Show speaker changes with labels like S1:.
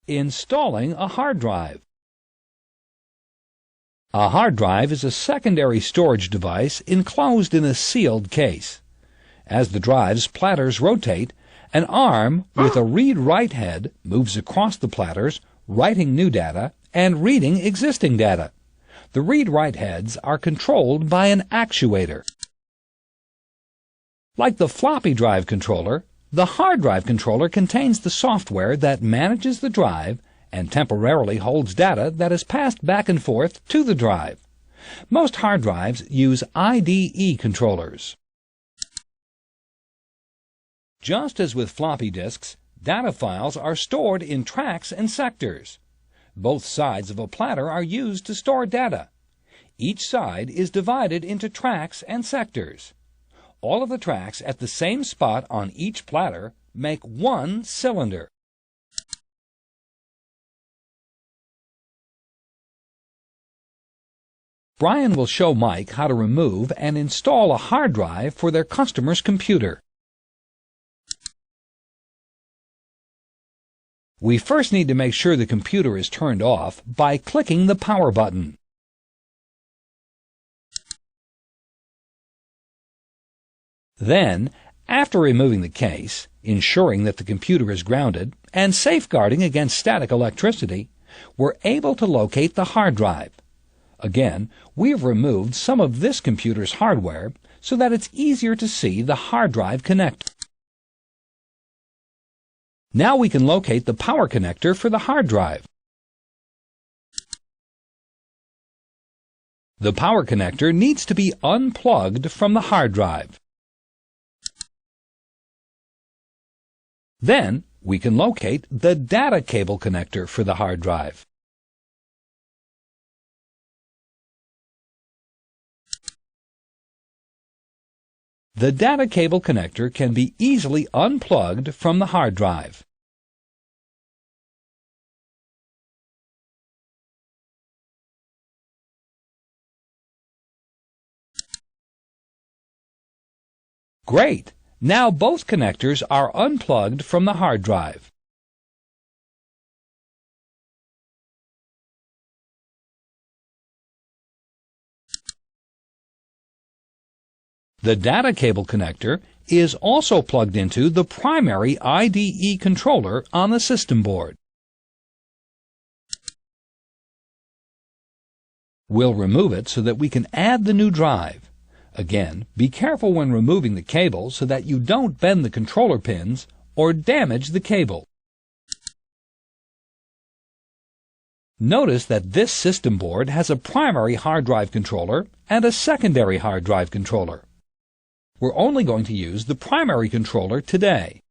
S1: Installing a hard drive. A hard drive is a secondary storage device enclosed in a sealed case. As the drive's platters rotate, an arm with a read-write head moves across the platters, writing new data and reading existing data. The read-write heads are controlled by an actuator. Like the floppy drive controller, the hard drive controller contains the software that manages the drive and temporarily holds data that is passed back and forth to the drive. Most hard drives use IDE controllers. Just as with floppy disks, data files are stored in tracks and sectors. Both sides of a platter are used to store data. Each side is divided into tracks and sectors. All of the tracks at the same spot on each platter make one cylinder. Brian will show Mike how to remove and install a hard drive for their customer's computer. We first need to make sure the computer is turned off by clicking the power button. Then, after removing the case, ensuring that the computer is grounded, and safeguarding against static electricity, we're able to locate the hard drive. Again, we have removed some of this computer's hardware so that it's easier to see the hard drive connector. Now we can locate the power connector for the hard drive. The power connector needs to be unplugged from the hard drive. Then we can locate the data cable connector for the hard drive. The data cable connector can be easily unplugged from the hard drive. Great! Now both connectors are unplugged from the hard drive. The data cable connector is also plugged into the primary IDE controller on the system board. We'll remove it so that we can add the new drive. Again, be careful when removing the cable so that you don't bend the controller pins or damage the cable. Notice that this system board has a primary hard drive controller and a secondary hard drive controller. We're only going to use the primary controller today.